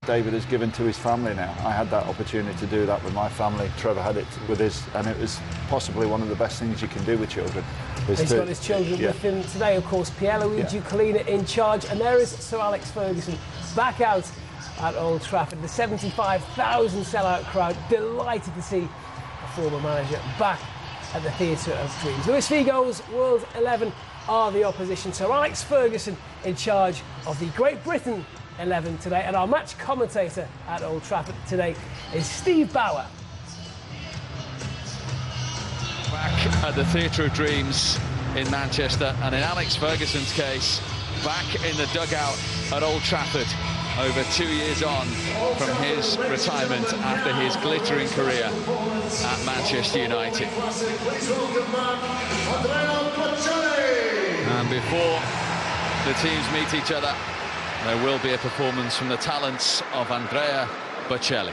David has given to his family now. I had that opportunity to do that with my family. Trevor had it with his, and it was possibly one of the best things you can do with children. He's got his children with him today, of course. Pierluigi Collina in charge, and there is Sir Alex Ferguson back out at Old Trafford. The 75,000 sellout crowd delighted to see a former manager back at the Theatre of Dreams. Luis Figo's World 11 are the opposition. Sir Alex Ferguson in charge of the Great Britain 11 today, and our match commentator at Old Trafford today is Steve Bauer. Back at the Theatre of Dreams in Manchester, and in Alex Ferguson's case, back in the dugout at Old Trafford, over 2 years on from his retirement after his glittering career at Manchester United. And before the teams meet each other, there will be a performance from the talents of Andrea Bocelli.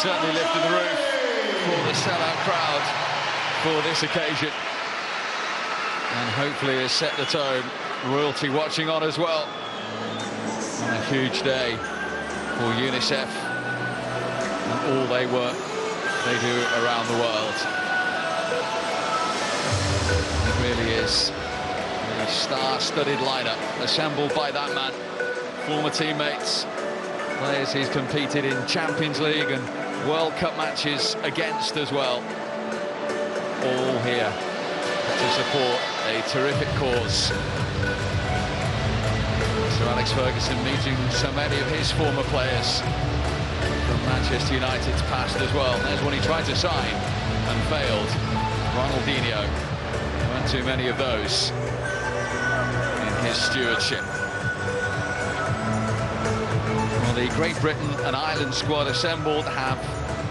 certainly lifted the roof for the sellout crowd for this occasion. And hopefully has set the tone. Royalty watching on as well. On a huge day for UNICEF and all they do around the world. It really is a star-studded lineup assembled by that man. Former teammates, players he's competed in Champions League and World Cup matches against as well. All here to support a terrific cause. Sir Alex Ferguson meeting so many of his former players from Manchester United's past as well. There's one he tried to sign and failed. Ronaldinho. Weren't too many of those in his stewardship. Well, the Great Britain and Ireland squad assembled have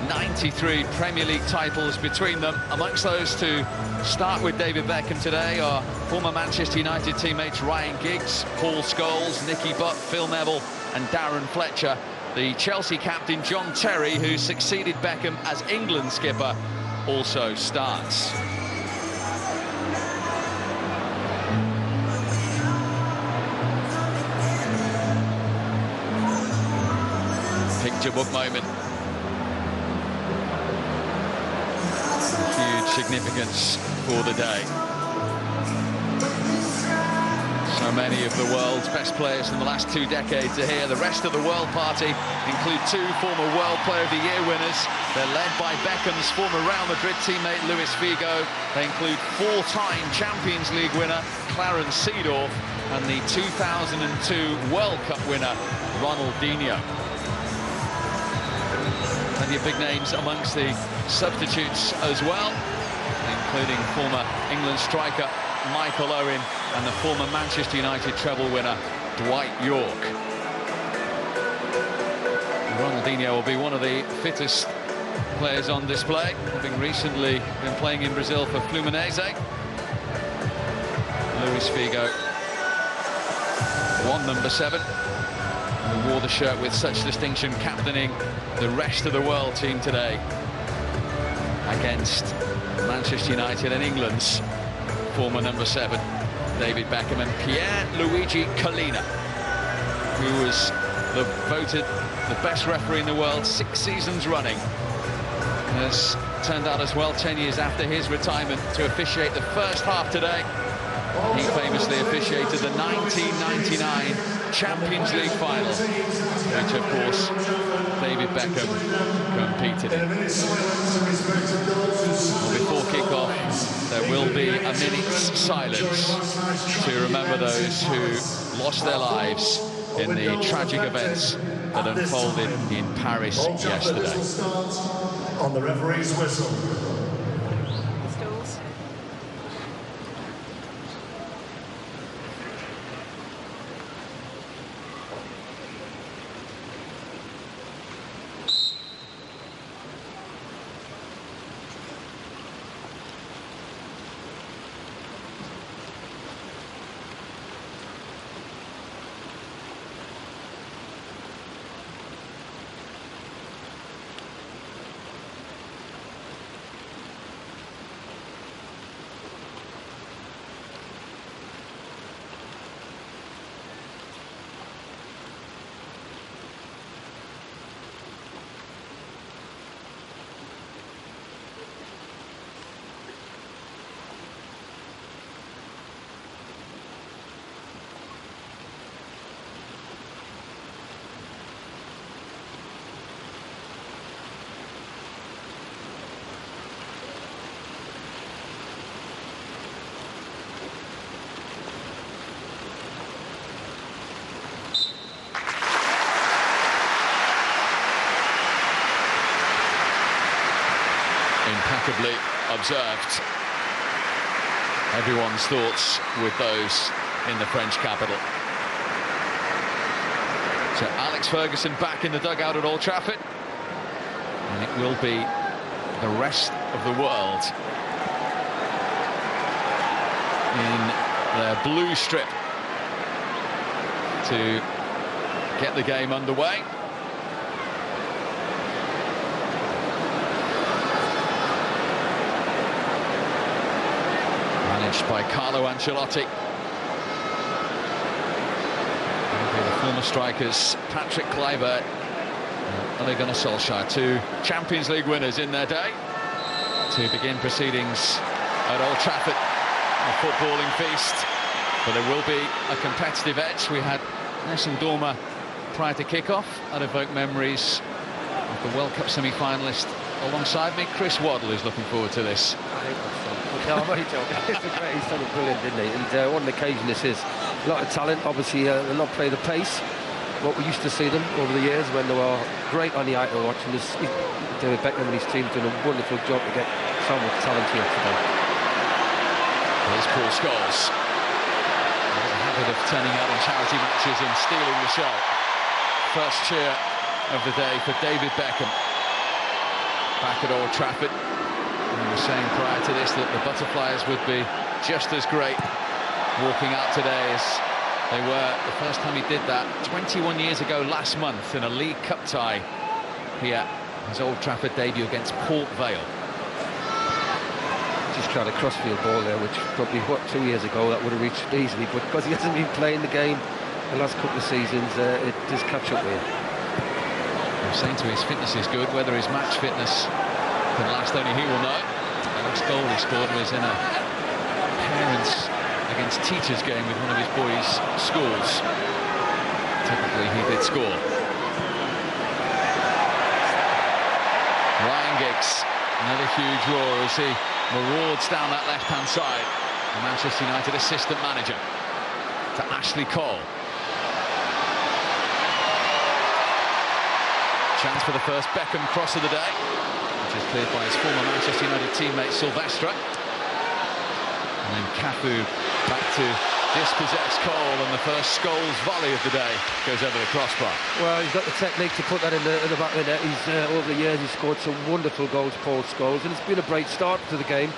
93 Premier League titles between them. Amongst those to start with David Beckham today are former Manchester United teammates Ryan Giggs, Paul Scholes, Nicky Butt, Phil Neville and Darren Fletcher. The Chelsea captain John Terry, who succeeded Beckham as England skipper, also starts. Picture book moment. Huge significance for the day. So many of the world's best players in the last 2 decades are here. The rest of the world party include 2 former World Player of the Year winners. They're led by Beckham's former Real Madrid teammate Luis Figo. They include 4-time Champions League winner Clarence Seedorf and the 2002 World Cup winner Ronaldinho. Plenty of big names amongst the substitutes as well, including former England striker Michael Owen and the former Manchester United treble winner Dwight York. Ronaldinho will be one of the fittest players on display, having recently been playing in Brazil for Fluminense. Luis Figo, number 7. Who wore the shirt with such distinction, captaining the rest of the world team today against Manchester United and England's former number 7, David Beckham, and Pierluigi Collina, who was voted the best referee in the world 6 seasons running, has turned out as well 10 years after his retirement to officiate the first half today. He famously officiated the 1999 Champions League final, which of course David Beckham competed in. Well, before kick-off, there will be a minute's silence to remember those who lost their lives in the tragic events that unfolded in Paris yesterday. On the referee's whistle. Impeccably observed. Everyone's thoughts with those in the French capital. So Alex Ferguson back in the dugout at Old Trafford, and it will be the rest of the world in their blue strip to get the game underway. Managed by Carlo Ancelotti. The former strikers Patrick Kluivert and Ole Gunnar Solskjaer, 2 Champions League winners in their day, to begin proceedings at Old Trafford. A footballing feast, but there will be a competitive edge. We had Nessun Dorma prior to kick-off. That evoked memories of the World Cup semi-finalist alongside me, Chris Waddle, who's looking forward to this. I hate that song. No, I'm only joking. It's a great, he's done it brilliant, didn't he? And what an occasion this is. A lot of talent, obviously, they'll not play the pace. What we used to see them over the years when they were great on the eye to watch. And David Beckham and his team done a wonderful job to get so much talent here today. Here's Paul Scholes. He has a habit of turning out in charity matches and stealing the show. First cheer of the day for David Beckham. Back at Old Trafford. And we were saying prior to this that the Butterflies would be just as great walking out today as they were the first time he did that 21 years ago last month in a League Cup tie here, his Old Trafford debut against Port Vale. Just tried a crossfield ball there, which probably, 2 years ago that would have reached easily, but because he hasn't been playing the game the last couple of seasons, it does catch up with him. I'm saying to his fitness is good. Whether his match fitness can last, only he will know. The last goal he scored was in a parents against teachers game with one of his boys' schools. Technically he did score. Ryan Giggs, another huge roar as he marauds down that left-hand side. The Manchester United assistant manager to Ashley Cole. Chance for the first Beckham cross of the day, which is cleared by his former Manchester United teammate Silvestre. And then Cafu back to dispossess Cole, and the first Scholes volley of the day goes over the crossbar. Well, he's got the technique to put that in the back of the net. He's over the years he's scored some wonderful goals, Paul Scholes, and it's been a great start to the game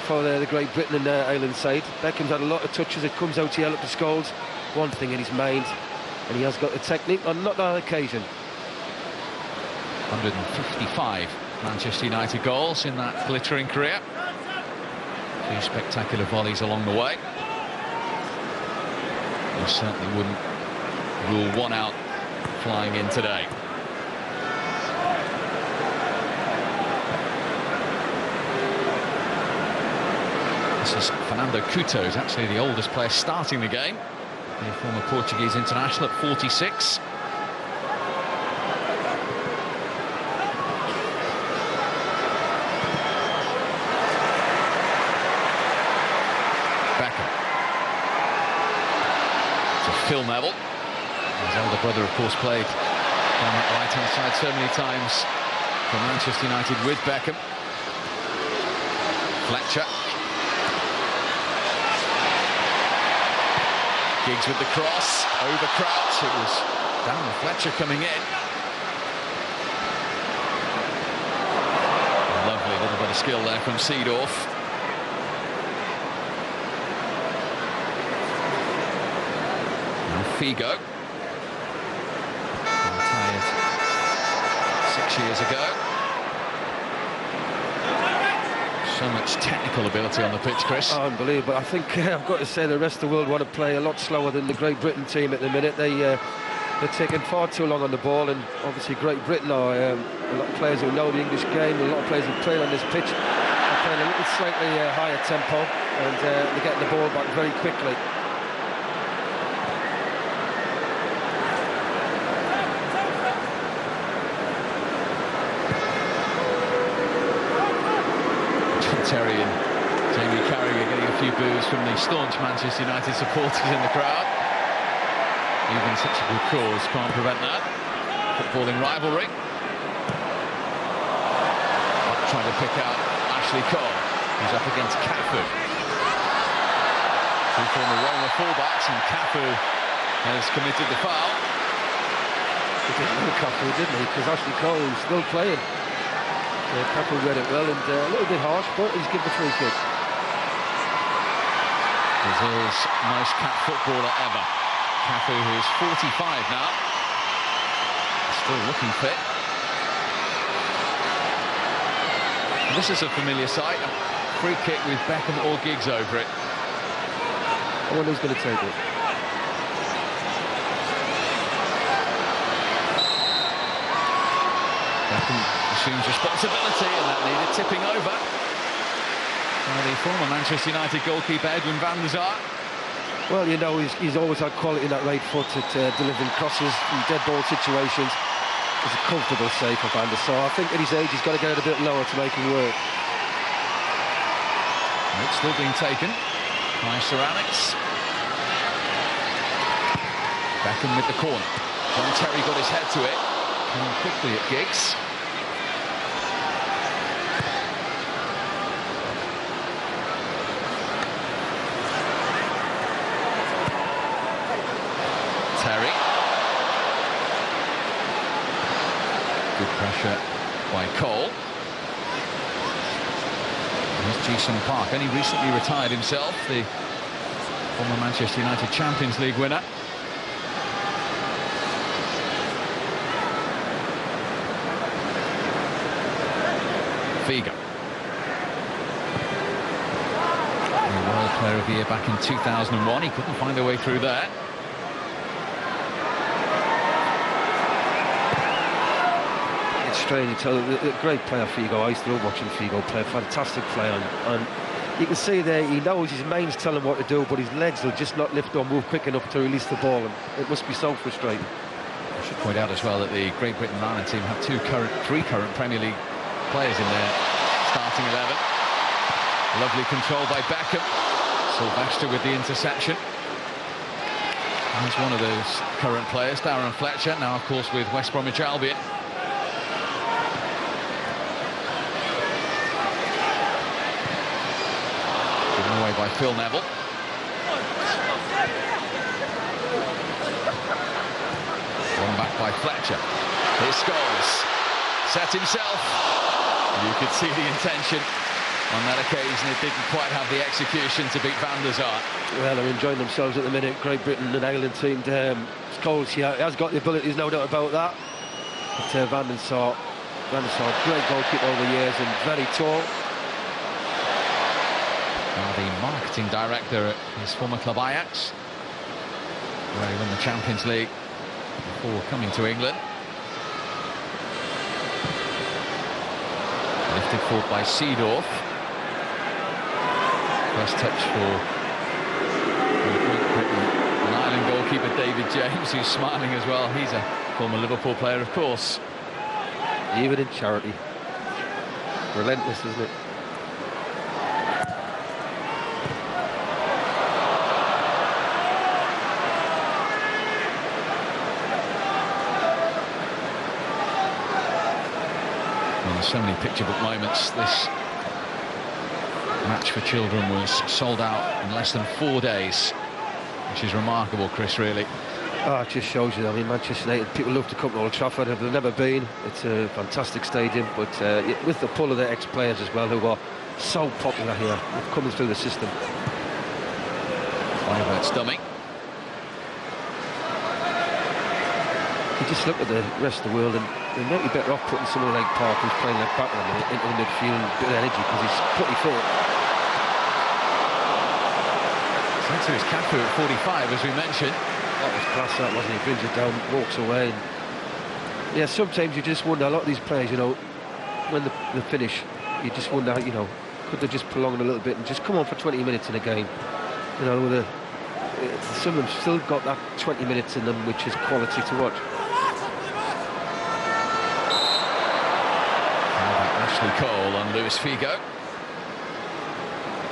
for the Great Britain and Ireland side. Beckham's had a lot of touches. It comes out here, look to Scholes, one thing in his mind, and he has got the technique on not that occasion. 155 Manchester United goals in that glittering career. A few spectacular volleys along the way. You certainly wouldn't rule one out flying in today. This is Fernando Couto, who's actually the oldest player starting the game. The former Portuguese international at 46. Phil Neville, his elder brother, of course, played down that right-hand side so many times for Manchester United with Beckham. Fletcher. Giggs with the cross, over Crouch. It was down Fletcher coming in. A lovely little bit of skill there from Seedorf. Figo, retired 6 years ago. So much technical ability on the pitch, Chris. Oh, unbelievable. I think I've got to say the rest of the world want to play a lot slower than the Great Britain team at the minute. They're taking far too long on the ball, and obviously Great Britain are a lot of players who know the English game, a lot of players who play on this pitch are playing a little slightly higher tempo, and they're getting the ball back very quickly. Terry and Jamie Carragher getting a few boos from the staunch Manchester United supporters in the crowd. Even such a good cause can't prevent that. Footballing rivalry. Trying to pick out Ashley Cole, who's up against Cafu. Two former Roma fullbacks, and Cafu has committed the foul. He didn't know Cafu, didn't he? Because Ashley Cole is still playing. Cafu read it well, and a little bit harsh, but he's given the free kick. He's his most capped footballer ever. Cafu, who's 45 now, still looking fit. And this is a familiar sight, a free kick with Beckham or Giggs over it. I wonder who's going to take it. Beckham assumes responsibility, and that needed tipping over by the former Manchester United goalkeeper Edwin van der Sar. Well, you know, he's always had quality in that right foot at delivering crosses in dead ball situations. It's a comfortable save for Van der Sar. I think at his age he's got to get it a bit lower to make him work. And it's still being taken by Sir Alex. Beckham with the corner. John Terry got his head to it. Came quickly at Giggs. Terry. Good pressure by Cole. Here's UNICEF.part, only recently retired himself, the former Manchester United Champions League winner. Figo. The World Player of the Year back in 2001. He couldn't find a way through there. It's strange. It's a great player, Figo. I used to love watching Figo play. Fantastic player. And you can see there, he knows his main's telling him what to do, but his legs will just not lift or move quick enough to release the ball. And it must be so frustrating. I should point out as well that the Great Britain Ireland team have three current Premier League players in their starting 11. Lovely control by Beckham. Sylvester with the interception. He's one of those current players, Darren Fletcher, now of course with West Bromwich Albion. Given away by Phil Neville. One back by Fletcher. Here's Scholes. Set himself. You could see the intention on that occasion. It didn't quite have the execution to beat Van der Sar. Well, they're enjoying themselves at the minute. Great Britain and Ireland team. Scholes, he has got the abilities, no doubt about that. But Van der Sar, great goalkeeper over the years and very tall. Now the marketing director at his former club Ajax, where he won the Champions League before coming to England. Lifted forward by Seedorf. First touch for an Ireland goalkeeper David James, who's smiling as well. He's a former Liverpool player, of course. Even in charity. Relentless, isn't it? So many picture book moments. This match for children was sold out in less than 4 days, which is remarkable, Chris, really. Oh, it just shows you. I mean, Manchester United, people love to come to Old Trafford. They've never been. It's a fantastic stadium, but with the pull of their ex-players as well, who are so popular here, coming through the system. Kluivert stomach. You just look at the rest of the world and they might be better off putting someone like Park, who's playing left back at the minute, into the midfield and a bit of energy because he's pretty fit. Sent to his Cafu at 45, as we mentioned. That was class, that wasn't he? Brings it down, walks away. And yeah, sometimes you just wonder, a lot of these players, you know, when they finish, you just wonder, you know, could they just prolong it a little bit and just come on for 20 minutes in a game? You know, some of them still got that 20 minutes in them, which is quality to watch. Ashley Cole on Luis Figo.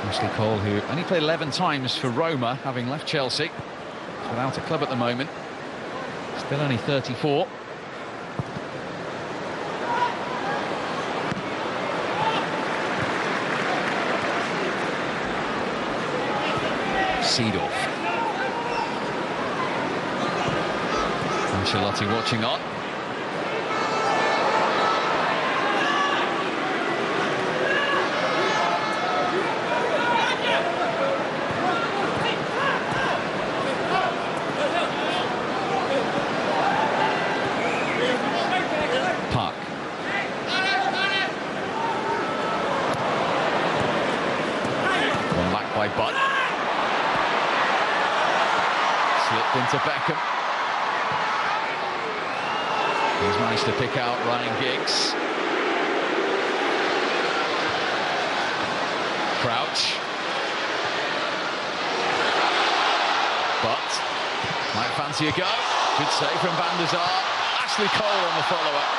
Ashley Cole, who only played 11 times for Roma, having left Chelsea. He's without a club at the moment. Still only 34. Seedorf. Ancelotti watching on. Slipped into Beckham. He's managed to pick out Ryan Giggs. Crouch. But might fancy a go. Good save from Van der Sar. Ashley Cole on the follow-up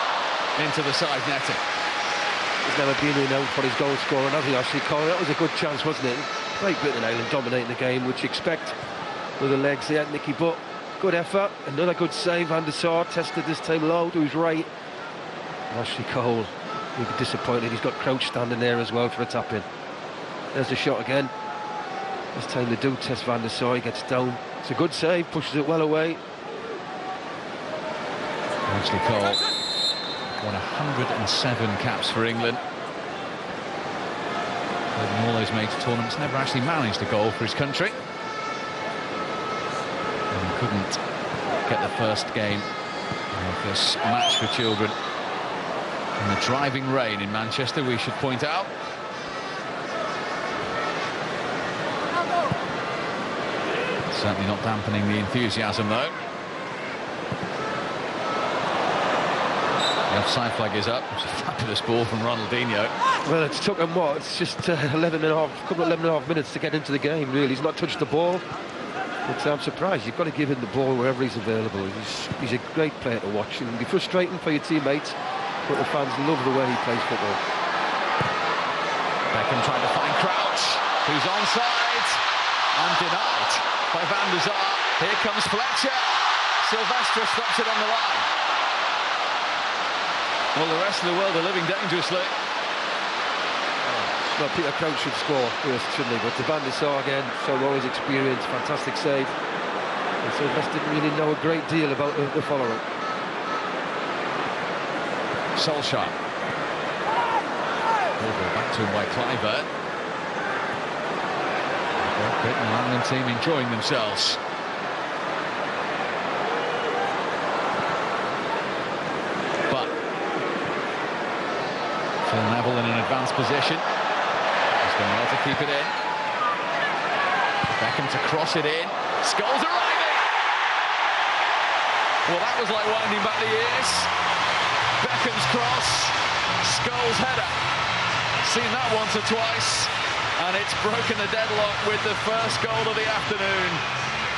into the side netting. He's never been renowned for his goal scoring, has he, Ashley Cole? That was a good chance, wasn't it? Great Britain Island dominating the game, which you expect with the legs there, Nicky, but good effort. Another good save. Van der Sar tested this time low to his right. Ashley Cole, he'll be disappointed. He's got Crouch standing there as well for a tap-in. There's the shot again. This time they do test Van der Sar. He gets down. It's a good save, pushes it well away. Ashley Cole won 107 caps for England. Played in all those major tournaments, never actually managed a goal for his country. And he couldn't get the first game of this match for children in the driving rain in Manchester, we should point out. Certainly not dampening the enthusiasm, though. The offside flag is up. It's a fabulous ball from Ronaldinho. Well, it's took him, what? It's just 11 and a half minutes to get into the game, really. He's not touched the ball. But I'm surprised. You've got to give him the ball wherever he's available. He's a great player to watch. It can be frustrating for your teammates, but the fans love the way he plays football. Beckham trying to find Crouch, who's onside and denied by Van der Sar. Here comes Fletcher. Silvestre stops it on the line. Well, the rest of the world are living dangerously. Well, Peter Crouch should score first, shouldn't he? But the Van der Sar again, showed all his experience, fantastic save. And Silvestre didn't really know a great deal about the follow-up. Solskjaer. Back to him by Clivert. Great Britain and Ireland team enjoying themselves. But Phil Neville in an advanced position. He's going well to keep it in. Beckham to cross it in. Scholes arriving! Well, that was like winding back the years. Beckham's cross. Scholes' header. Seen that once or twice. And it's broken the deadlock with the first goal of the afternoon.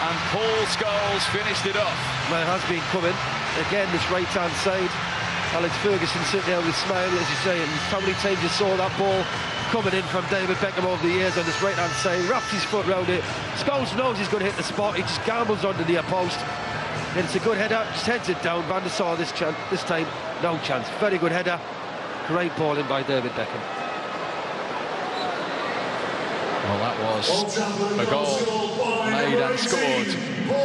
And Paul Scholes finished it off. Well, it has been coming. Again, this right-hand side. Alex Ferguson sitting there with a smile, as you say, and how many times you saw that ball coming in from David Beckham over the years on this right-hand side, wraps his foot round it. Scholes knows he's going to hit the spot, he just gambles onto the post. And it's a good header, just heads it down. Van der Sar this time, no chance. Very good header. Great ball in by David Beckham. Well, that was a goal made and scored by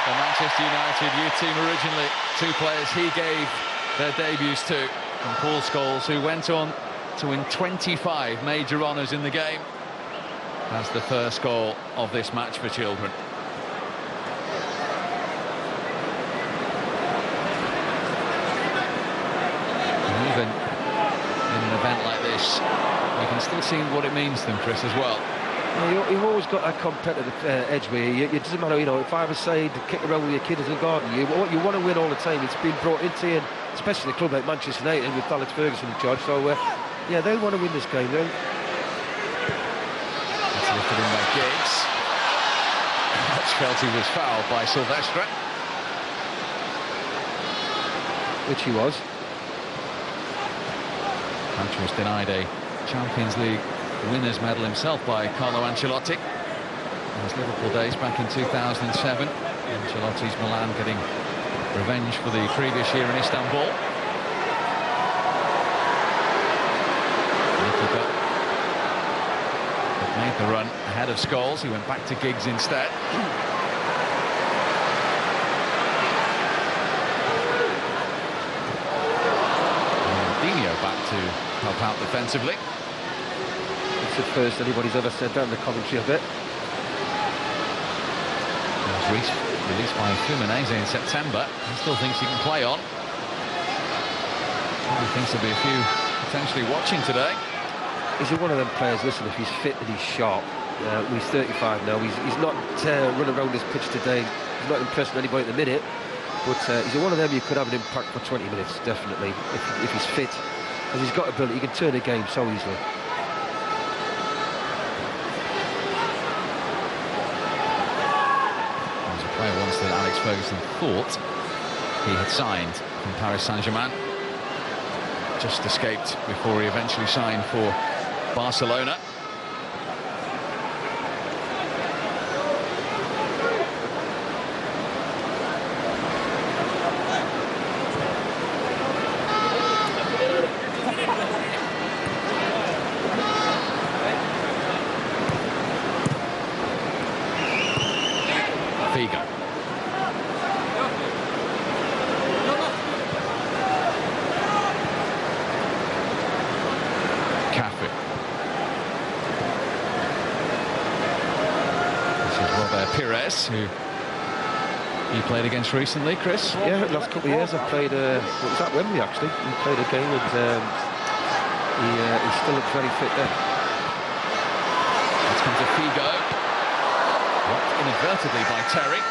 the Manchester United youth team originally. Two players he gave their debuts to. And Paul Scholes, who went on to win 25 major honours in the game, has the first goal of this match for children. And even in an event like this, you can still see what it means to them, Chris, as well. Yeah, you've always got that competitive edge where it doesn't matter, you know, if I have a side to kick around with your kid in the garden, you want to win all the time. It's been brought into you, especially a club like Manchester United with Alex Ferguson in charge. So, yeah, they'll want to win this game. That's lifted in by Giggs. That's felt he was fouled by Silvestre. Which he was. Sancho was denied a Champions League winners' medal himself by Carlo Ancelotti in his Liverpool days back in 2007. Ancelotti's Milan getting revenge for the previous year in Istanbul. Nicky made the run ahead of Scholes. He went back to Giggs instead. Ronaldinho back to help out defensively. It's the first anybody's ever said that in the commentary of it. He was released by Fluminense in September. He still thinks he can play on. Probably thinks there'll be a few potentially watching today. He's one of them players, listen, if he's fit and he's sharp, He's 35 now. He's not running around this pitch today. He's not impressing anybody at the minute. But he's one of them you could have an impact for 20 minutes, definitely, if he's fit. Because he's got ability, he can turn a game so easily. There's a player once that Alex Ferguson thought he had signed from Paris Saint-Germain. Just escaped before he eventually signed for Barcelona. Who you played against recently, Chris? Yeah, the last couple of years I've played, what was that, Wembley actually? We played a game and he still looks very fit there. Let's come to Figo. Blocked inadvertently by Terry.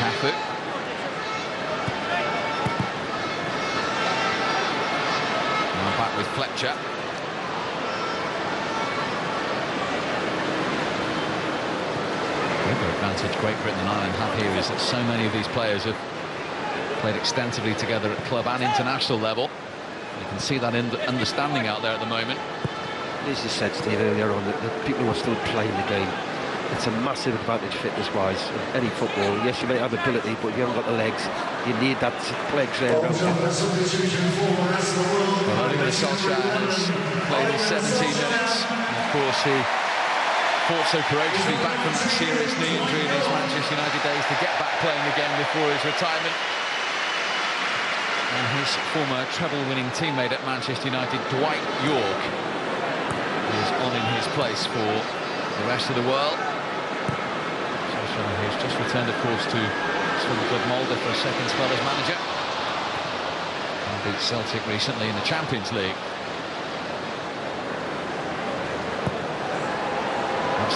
Cafu. Now back with Fletcher. Advantage Great Britain and Ireland have here is that so many of these players have played extensively together at club and international level. You can see that understanding out there at the moment. As you said, Steve, earlier on, that the people who are still playing the game, it's a massive advantage fitness-wise. Any football, yes, you may have ability, but you haven't got the legs. You need that legs there. Well, Oliver Solskjaer has played in 17 minutes. And of course, he fought so courageously back from that serious knee injury in his Manchester United days to get back playing again before his retirement. And his former treble-winning teammate at Manchester United, Dwight York, is on in his place for the rest of the world. Solskjaer has just returned, of course, to Swindon Club Molde for a second spell as manager. And beat Celtic recently in the Champions League.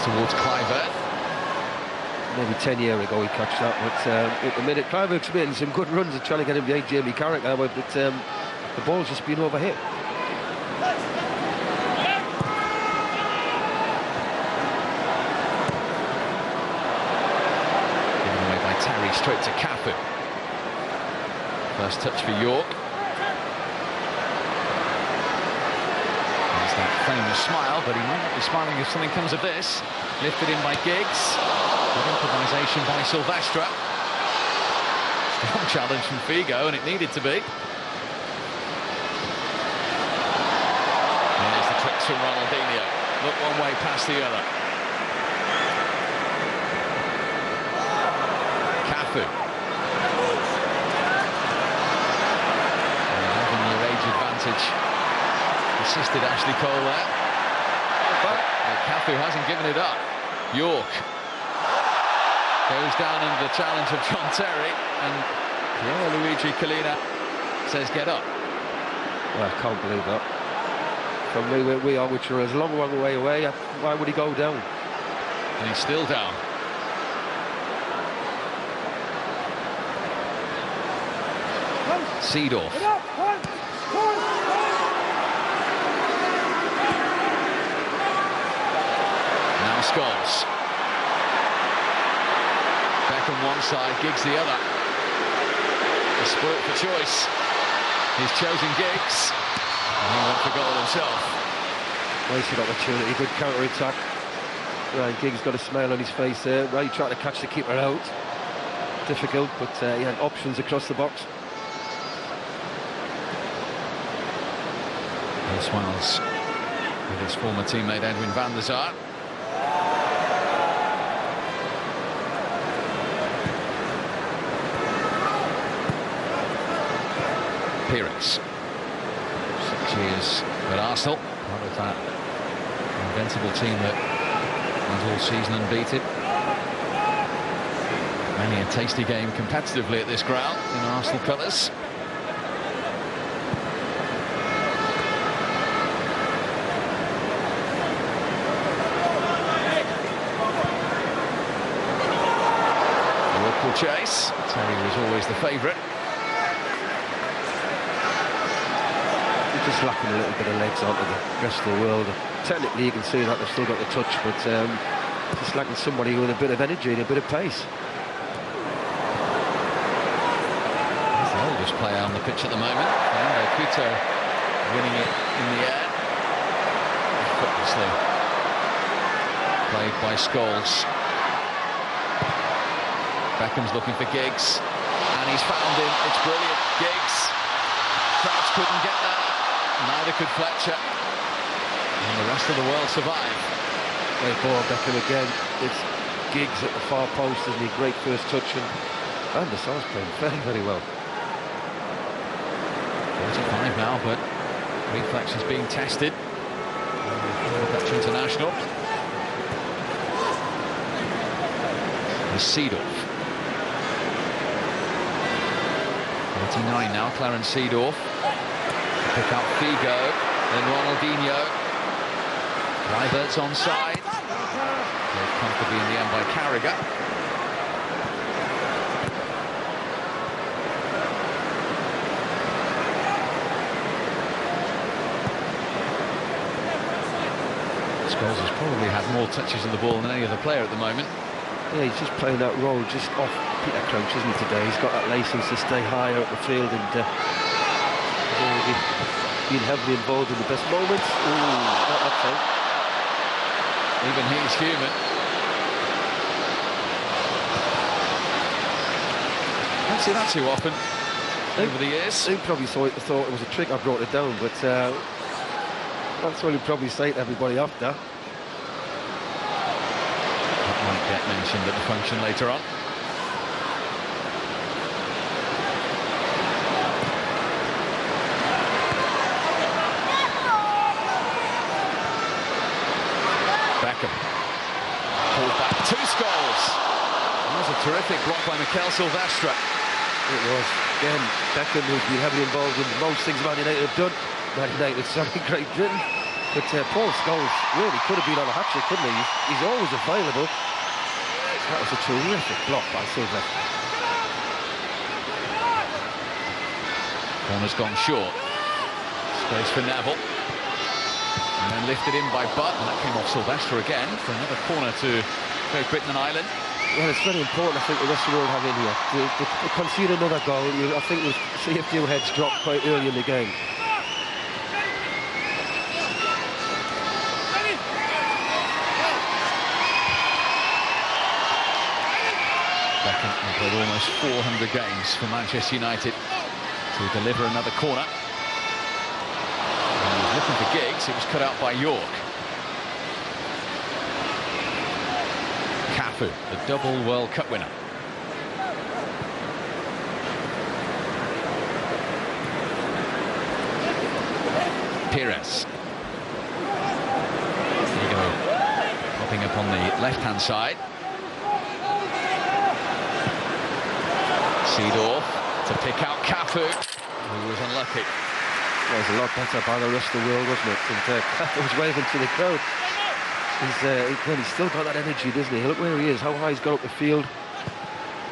Towards Clivert. Maybe 10 years ago he catched that, but at the minute Clivert's making some good runs at trying to get him behind Jamie Carragher, but the ball's just been overhit. Given away by Terry, straight to Cafu. First touch for York. That famous smile, but he might not be smiling if something comes of this. Lifted in by Giggs. Good improvisation by Silvestre. Strong challenge from Figo, and it needed to be. There's the tricks from Ronaldinho. Look one way, past the other. Cafu. 11-year age advantage. Assisted Ashley Cole there. But Cafu hasn't given it up. York goes down under the challenge of John Terry, and Luigi Collina says get up. Well, I can't believe that. From where we are, which are as long way away, why would he go down? And he's still down. Seedorf. Scholes. Beckham one side, Giggs the other. The sport for choice. He's chosen Giggs. And he went for goal himself. Wasted opportunity, good counter-attack. Ryan Giggs got a smile on his face there. Right, trying to catch the keeper out. Difficult, but he had options across the box. He smiles with his former teammate Edwin van der Sar. Pires. 6 years at Arsenal, part of that invincible team that was all season unbeaten. Many a tasty game competitively at this ground in Arsenal colours. chase. Terry was always the favourite. They're just lacking a little bit of legs onto the rest of the world. Technically, you can see that they've still got the touch, but just lacking somebody with a bit of energy and a bit of pace. He's the oldest player on the pitch at the moment. Fernando Couto winning it in the air. Effortlessly played by Scholes. Beckham's looking for Giggs, and he's found him. It's brilliant. Giggs. Crouch couldn't get there. Neither could Fletcher. And the rest of the world survived. Great ball, Beckham again. It's Giggs at the far post, isn't he? Great first touch, and the South's playing very, very well. 45 now, but reflex is being tested. Dutch international. There's Seedorf. 39 now, Clarence Seedorf. Pick up Figo, then Ronaldinho. Rivert's onside. Played comfortably in the end by Carragher. Scholes has probably had more touches of the ball than any other player at the moment. Yeah, he's just playing that role just off Peter Crouch, isn't he, today? He's got that license to stay higher up the field, and he's already been heavily involved in the best moments. Ooh, not that time. Even he's human. Don't see that too often over the years. He probably thought it was a trick. I brought it down, but that's what he'd probably say to everybody after. That might get mentioned at the function later on. Beckham. Pulled back to Scholes. That was a terrific block by Mikel Silvestre. It was. Again, Beckham, who's been heavily involved in most things Man United have done. Man United, sorry, Great Britain. But Paul Scholes really could have been on a hat-trick, couldn't he? He's always available. That was a terrific block by Silvestre. Corner's gone short. Space for Neville. And then lifted in by Butt, and that came off Silvestre again for another corner to Great Britain and Ireland. Well, it's very important, I think, the rest of the world have in here. To concede another goal, I think we'll see a few heads drop quite early in the game. Beckham played almost 400 games for Manchester United to deliver another corner. And he was looking for Giggs, it was cut out by York. Cafu, the double World Cup winner. Pires. Figo popping up on the left-hand side. Seedorf to pick out Cafu, who was unlucky. It was a lot better by the rest of the world, wasn't it? And Cafu was waving to the crowd. He's still got that energy, doesn't he? Look where he is, how high he's got up the field.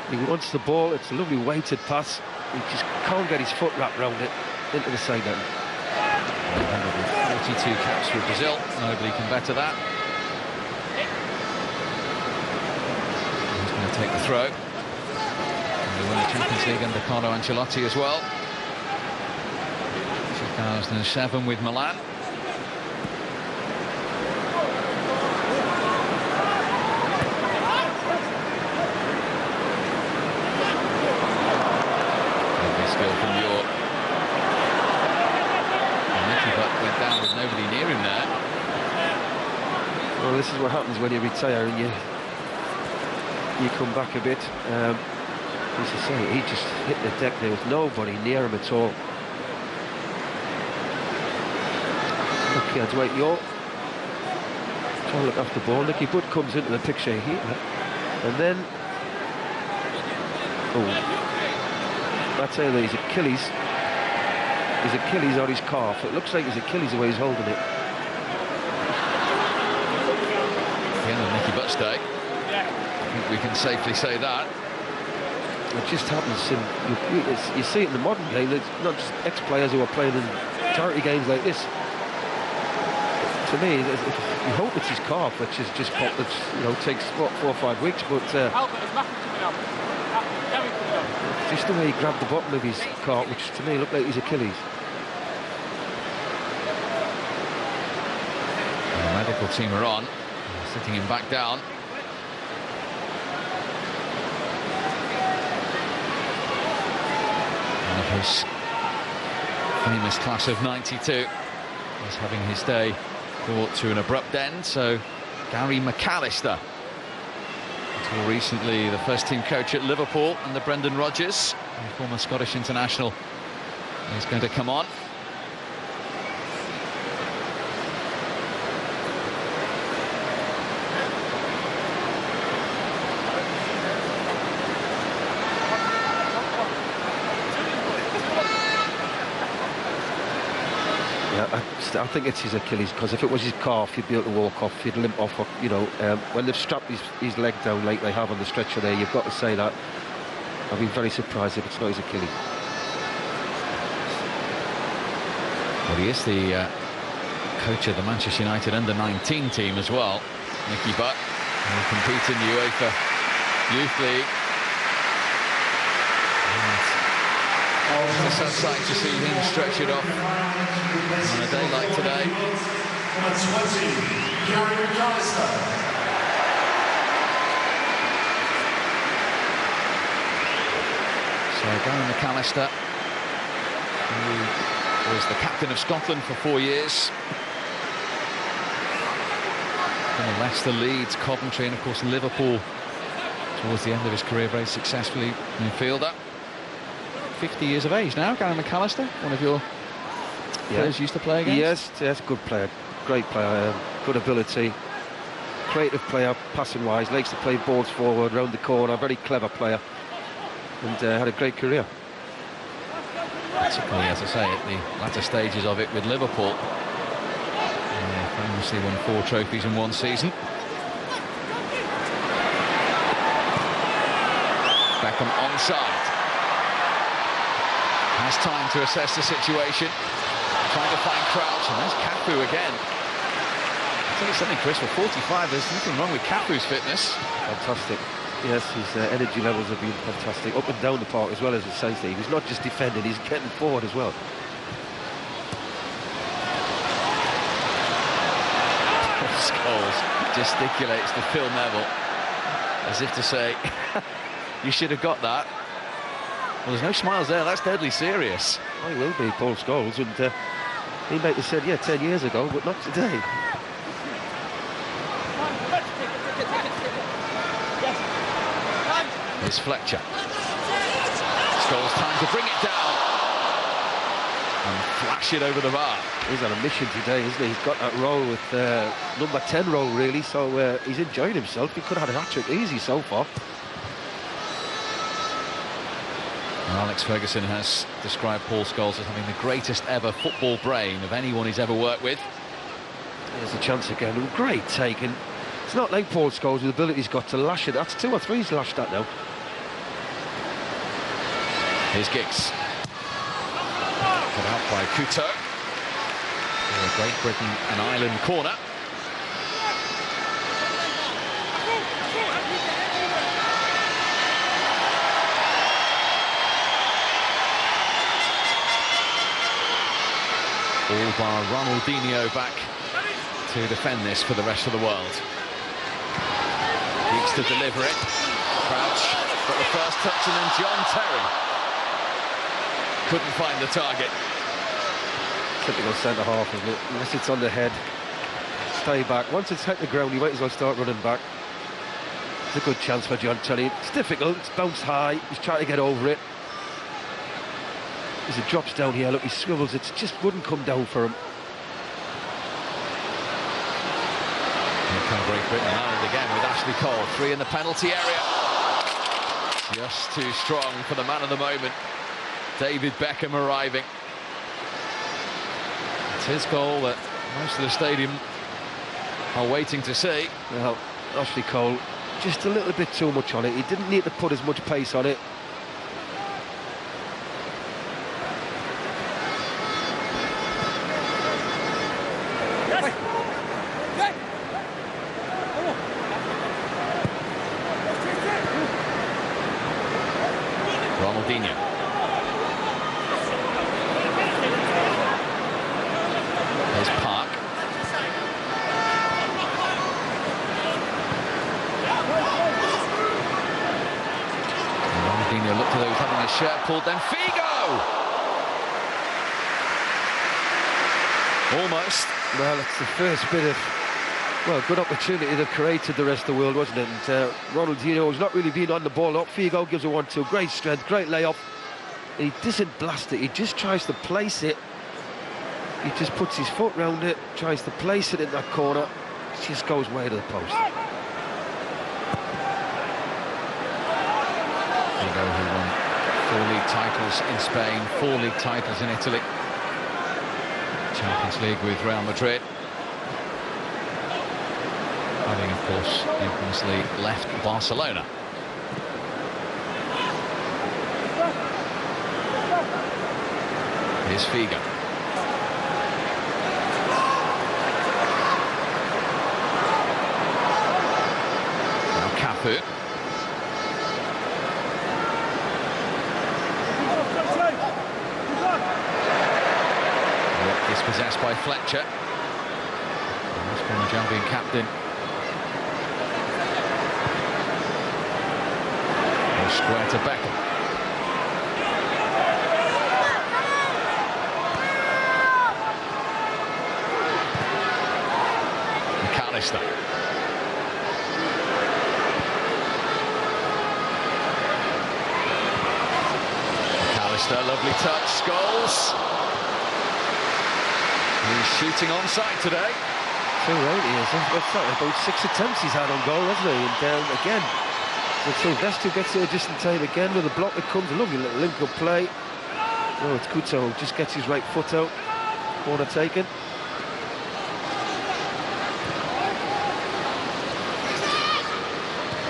He wants the ball, it's a lovely weighted pass. He just can't get his foot wrapped around it into the side net. 142 caps for Brazil, nobody can better that. He's going to take the throw. They won the Champions League under Carlo Ancelotti as well. 2007 with Milan. Lovely skill from York. And Nicky Butt went down with nobody near him there. Well, this is what happens when you retire and you come back a bit. As I say, he just hit the deck. There was nobody near him at all. Lucky at Dwight York. Trying to look after the ball. Nicky Butt comes into the picture here. And then... oh, that's either his Achilles. His Achilles or his calf. It looks like his Achilles the way he's holding it. The end of Nicky Butt's day. I think we can safely say that. It just happens, and you see it in the modern game. It's not just ex-players who are playing in charity games like this. To me, you hope it's his calf, which is just popped. It's, you know, takes what, 4 or 5 weeks, but just the way he grabbed the bottom of his calf, which to me looked like his Achilles. The medical team are on, sitting him back down. One of his famous class of '92 is having his day brought to an abrupt end. So Gary McAllister, until recently the first team coach at Liverpool under Brendan Rodgers, the former Scottish international, is going to come on. I think it's his Achilles, because if it was his calf, he'd be able to walk off, he'd limp off, you know. When they've strapped his leg down like they have on the stretcher there, you've got to say that. I'd be very surprised if it's not his Achilles. Well, he is the coach of the Manchester United under-19 team as well, Nicky Butt, who will compete in the UEFA Youth League. It's a sad sight to see him stretch it off on a day like today. Number 20, Gary McAllister. So Gary McAllister, who was the captain of Scotland for 4 years. Leicester, Leeds, Coventry, and of course Liverpool towards the end of his career, very successfully midfielder. 50 years of age now, Gary McAllister, one of your players used to play against? Yes, good player, great player, good ability, creative player, passing wise, likes to play balls forward, round the corner, very clever player, and had a great career. Particularly, as I say, at the latter stages of it with Liverpool. Famously won 4 trophies in 1 season. Beckham onside. Has time to assess the situation. Trying to find Crouch, and there's Cafu again. I think it's something, Chris, for 45, there's nothing wrong with Cafu's fitness. Fantastic. Yes, his energy levels have been fantastic. Up and down the park as well as the safety. He's not just defending, he's getting forward as well. Scholes gesticulates to Phil Neville as if to say, you should have got that. Well, there's no smiles there, that's deadly serious. Oh, he will be, Paul Scholes, and he might have said, yeah, 10 years ago, but not today. Here's Fletcher. Scholes trying to bring it down and flash it over the bar. He's on a mission today, isn't he? He's got that role with number 10 role, really, so he's enjoying himself. He could have had a hat-trick easy so far. Alex Ferguson has described Paul Scholes as having the greatest ever football brain of anyone he's ever worked with. There's a chance again. Great take, and it's not like Paul Scholes with the ability he's got to lash it. That's 2 or 3 he's lashed at now. Here's Giggs. Put out by Couto. A Great Britain and Ireland corner. All bar Ronaldinho back to defend this for the rest of the world. Giggs to deliver it. Crouch got the first touch, and then John Terry couldn't find the target. Typical centre-half, isn't it? Unless it's on the head, stay back. Once it's hit the ground, you might as well start running back. It's a good chance for John Terry. It's difficult, it's bounced high, he's trying to get over it. As it drops down here, look, he swivels, it just wouldn't come down for him. Here come Great Britain and Ireland again with Ashley Cole. 3 in the penalty area. Just too strong for the man of the moment, David Beckham, arriving. It's his goal that most of the stadium are waiting to see. Well, Ashley Cole, just a little bit too much on it. He didn't need to put as much pace on it. pulled, then Figo! Almost. Well, it's the first bit of, well, good opportunity that created the rest of the world, wasn't it? And Ronaldinho's not really been on the ball up. Figo gives a 1-2, great strength, great layoff. He doesn't blast it, he just tries to place it. He just puts his foot round it, tries to place it in that corner. It just goes way to the post. Figo, who won 4 league titles in Spain, 4 league titles in Italy. Champions League with Real Madrid. Having, of course, infamously left Barcelona. Here's Figo. Now Cafu. Dispossessed by Fletcher. This Punjabi captain. Square to Beckham. McAllister. McAllister, lovely touch, Scholes. He's shooting onside today. So right, he is. That's about 6 attempts he's had on goal, hasn't he? And again, so Sylvester gets it a distant time again with a block that comes. A lovely little link-up play. Oh, it's Couto who just gets his right foot out. Corner taken.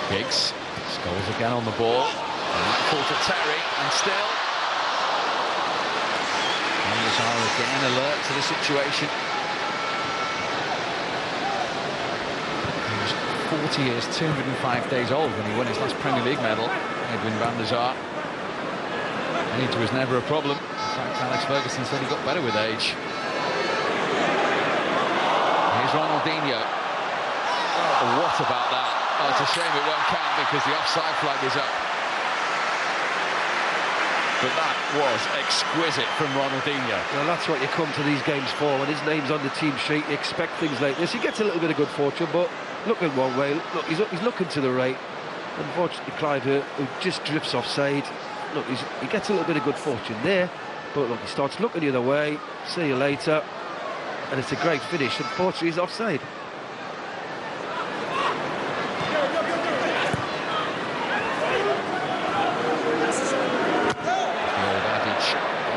Giggs. Scholes again on the ball. Right full to Terry, and still. Rangers are again alert to the situation. He was 40 years, 205 days old when he won his last Premier League medal, Edwin van der Sar. Age was never a problem. In fact, Alex Ferguson said he got better with age. Here's Ronaldinho. Oh, what about that? Oh, it's a shame it won't count because the offside flag is up. But that was exquisite from Ronaldinho. Well, that's what you come to these games for. When his name's on the team sheet, you expect things like this. He gets a little bit of good fortune, but looking one way, look, he's looking to the right. Unfortunately, Clyde, who just drifts offside. Look, he gets a little bit of good fortune there, but look, he starts looking the other way. See you later. And it's a great finish. Unfortunately, he's offside.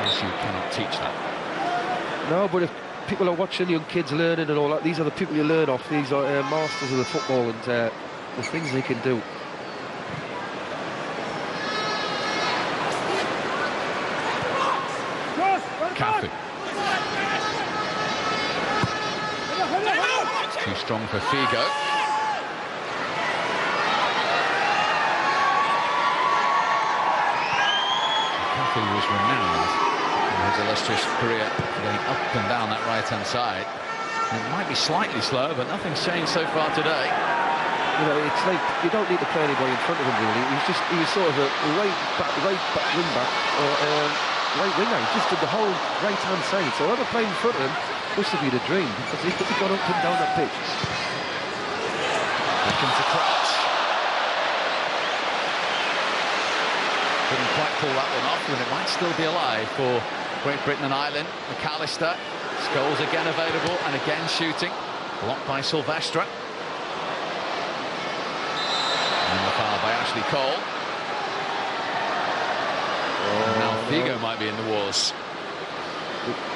You cannot teach that. No, but if people are watching young kids learning and all that, these are the people you learn off. These are masters of the football and the things they can do. Cafu. Too strong for Figo. Cafu was renowned in his illustrious career going up and down that right-hand side. It might be slightly slow, but nothing's changed so far today. You know, it's like you don't need to play anybody in front of him really. He was sort of a right back wing back or right winger. He just did the whole right-hand side. So whoever played in front of him must have been a dream because he got up and down that pitch. Looking to crouch. Couldn't quite pull that one off, and it might still be alive for Great Britain and Ireland. McAllister. Scholes again available and again shooting. Blocked by Silvestre. And the foul by Ashley Cole. And now Figo might be in the wars.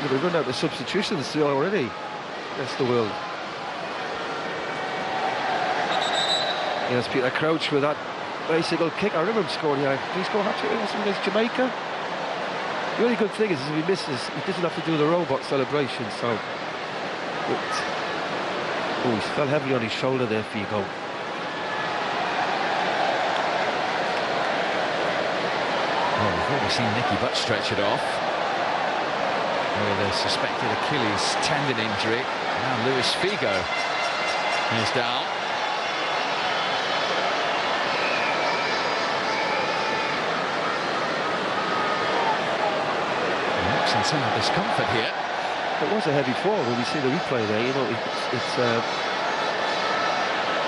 We've run out of substitutions already. That's the world. Yes, Peter Crouch with that bicycle kick. I remember him scoring here. Did he score a hat-trick against Jamaica? The only good thing is if he misses, he doesn't have to do the robot celebration, so... Oh, he fell heavily on his shoulder there, Figo. Well, we've already seen Nicky Butt stretch it off with a suspected Achilles tendon injury. Now Luis Figo is down. causing some discomfort here. It was a heavy fall when we see the replay there. You know,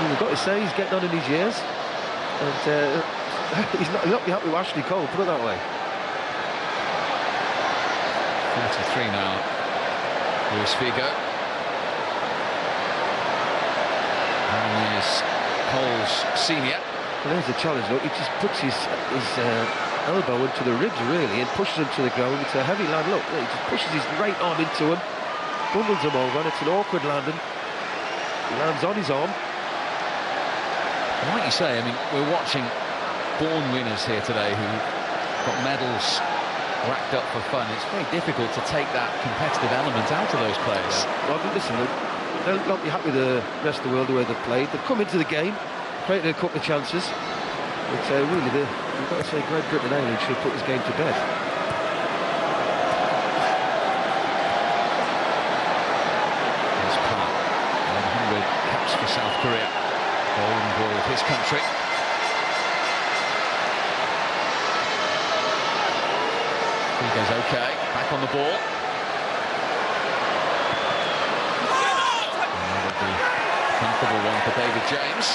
we've got to say he's getting on in his years, and he'll not be happy with Ashley Cole, put it that way. 43 now, Luis Figo. And there's Cole's senior. Well, there's the challenge, look, he just puts his elbow into the ribs, really, and pushes him to the ground. It's a heavy land, look, he just pushes his right arm into him, bundles him over, and it's an awkward landing. He lands on his arm. And like you say, I mean, we're watching born winners here today who got medals racked up for fun. It's very difficult to take that competitive element out of those players. Well, listen, they'll not be happy with the rest of the world the way they've played. They've come into the game, created a couple of chances, but really, we've got to say Great Britain and Ireland should put this game to bed. There's Park, 100 caps for South Korea, golden goal of his country. He goes okay, back on the ball. The comfortable one for David James.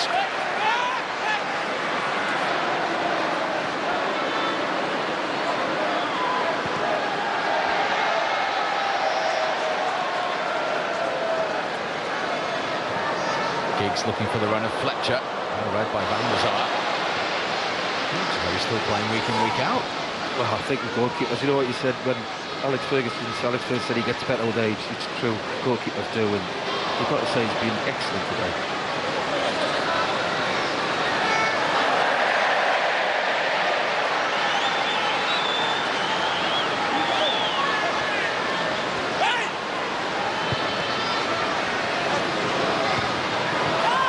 Giggs looking for the run of Fletcher, read by Van der Sar. He's still playing week in, week out. Well, I think the goalkeepers, you know what you said when Alex Ferguson said he gets better with age. It's true, goalkeepers do, and we've got to say he's been excellent today.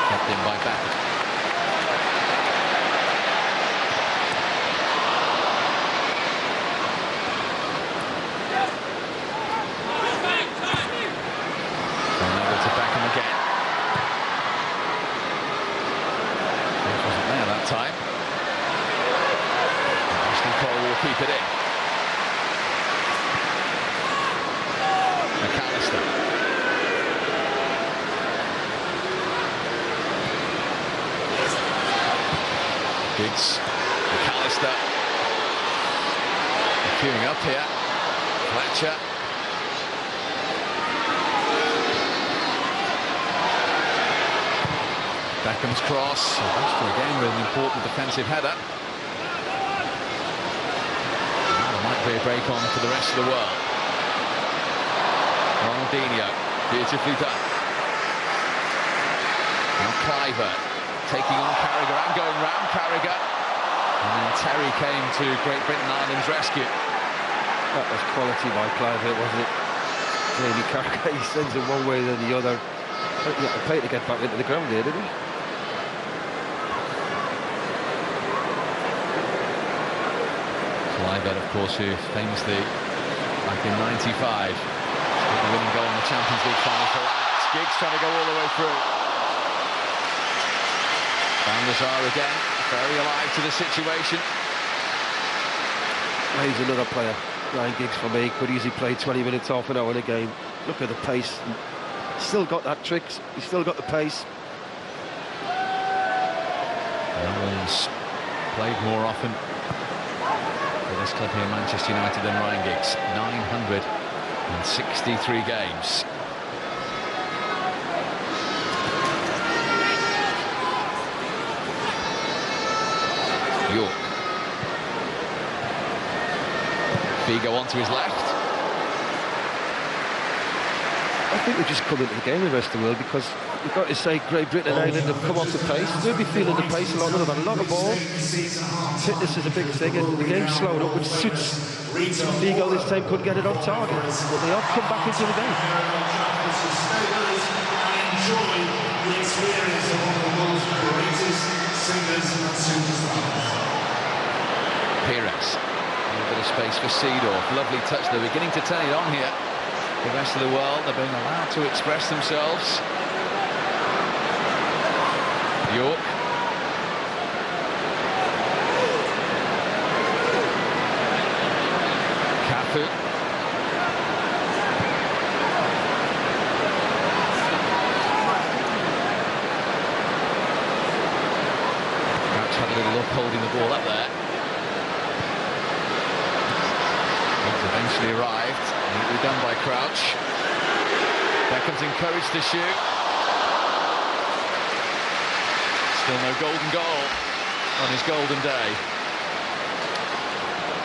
Kept in by Beckham. Time. Ashley Cole will keep it in. McAllister. Giggs. McAllister. Queuing up here. Fletcher. Beckham's cross, Leicester again with an important defensive header. There might be a break on for the rest of the world. Ronaldinho, beautifully done. Now Cliver taking on Carragher and going round Carragher. And then Terry came to Great Britain Ireland's rescue. That was quality by Cliver, wasn't it? Jamie Carragher, he sends him one way then the other. He had to pay to get back into the ground there, didn't he? Cliver, of course, who famously, back in '95, scored the winning goal in the Champions League final for Ajax. Giggs trying to go all the way through. Van der Sar again, very alive to the situation. He's another player. Ryan Giggs for me could easily play 20 minutes, half an hour in a game. Look at the pace. He's still got that tricks. He's still got the pace. Ireland's played more often for this club here, Manchester United, than Ryan Giggs. 963 games. York. Figo onto his left. I think we've just come into the game with the rest of the world because we've got to say Great Britain and Ireland have come off the pace. They'll be feeling the pace a lot. They've had a lot of ball. Fitness is a big thing, and the game's slowed up, which suits Figo this time. Couldn't get it on target, but they have come back into the game. Enjoy the experience of one of the world's greatest singers and superstars. Pires. A little bit of space for Seedorf. Lovely touch. They're beginning to turn it on here. The rest of the world, they're being allowed to express themselves. York. Cafu. holding the ball up there. He's eventually arrived. Neatly done by Crouch. Beckham's encouraged to shoot. Still no golden goal on his golden day.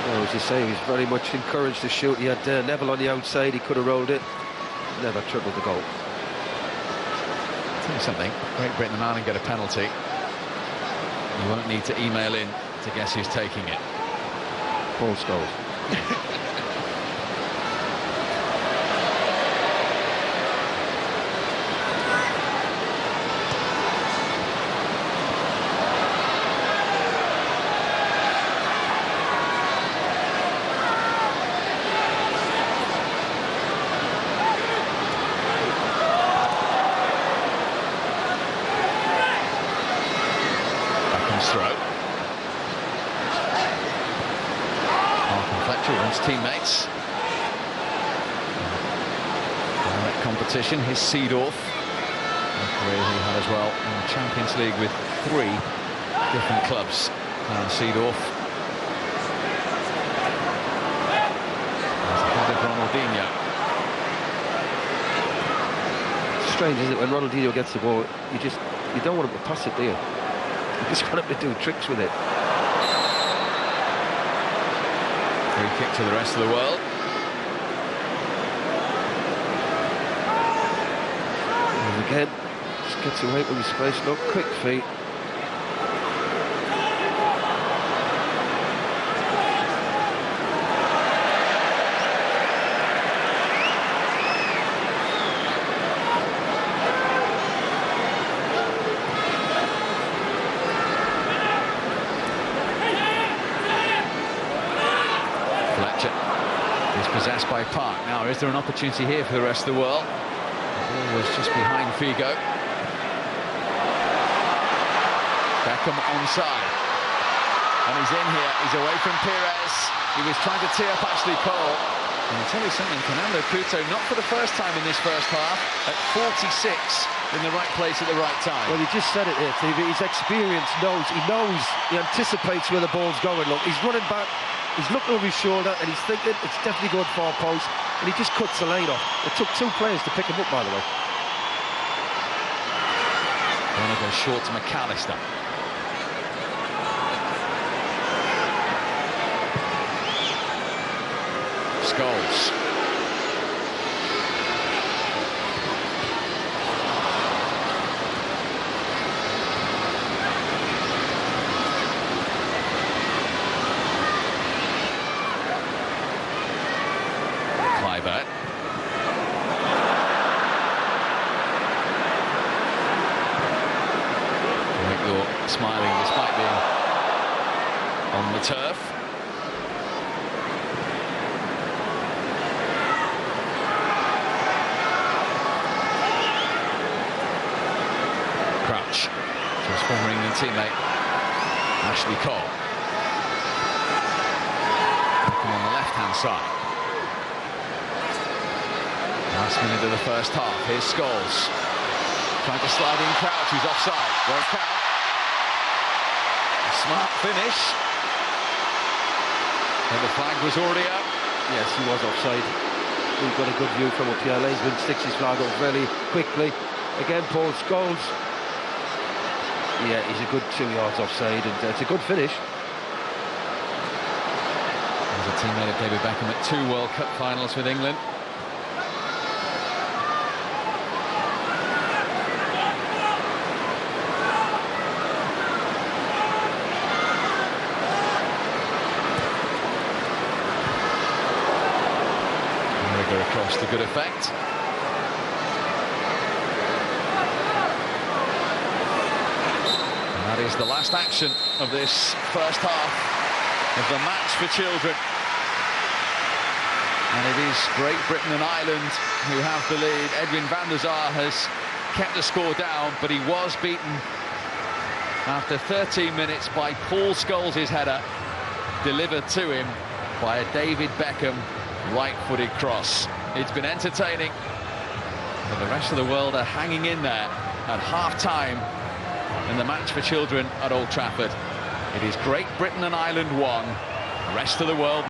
Well, as you say, he's very much encouraged to shoot. He had Neville on the outside, he could have rolled it. Never tripled the goal. I'll tell you something, Great Britain and Ireland get a penalty. You won't need to email in to guess who's taking it. Paul Scholes. Teammates. Direct competition, his Seedorf. A career he had as well in the Champions League with 3 different clubs. And Seedorf. Ahead of Ronaldinho. It's strange, isn't it? When Ronaldinho gets the ball, you don't want him to pass it, do you? You just want him to do tricks with it. Free kick to the rest of the world. And again, just gets away from the space. Look, quick feet. Possessed by Park. Now, is there an opportunity here for the rest of the world? The ball was just behind Figo. Beckham onside. And he's in here. He's away from Pires. He was trying to tee up Ashley Cole. And I'll tell you something, Fernando Couto, not for the first time in this first half, at 46 in the right place at the right time. Well, he just said it here, TV. His experience knows. He anticipates where the ball's going. Look, he's running back. He's looking over his shoulder and he's thinking it's definitely going far post, and he just cuts the lane off. It took 2 players to pick him up, by the way. One goes short to McAllister. Scholes. Smiling despite being on the turf. Crouch, just former England teammate Ashley Cole. Beckham on the left-hand side. Last minute of the first half. Here's Scholes trying to slide in Crouch, who's offside. Won't count. Smart finish. And the flag was already up. Yes, he was offside. We've got a good view from up here. Lanesman sticks his flag up very quickly. Again, Paul Scholes. Yeah, he's a good 2 yards offside, and it's a good finish. He's a teammate of David Beckham at 2 World Cup finals with England. Across to good effect. And that is the last action of this first half of the match for children. And it is Great Britain and Ireland who have the lead. Edwin van der Sar has kept the score down, but he was beaten after 13 minutes by Paul Scholes' header, delivered to him by a David Beckham right-footed cross. It's been entertaining, but the rest of the world are hanging in there at half-time in the match for children at Old Trafford. It is Great Britain and Ireland 1, rest of the world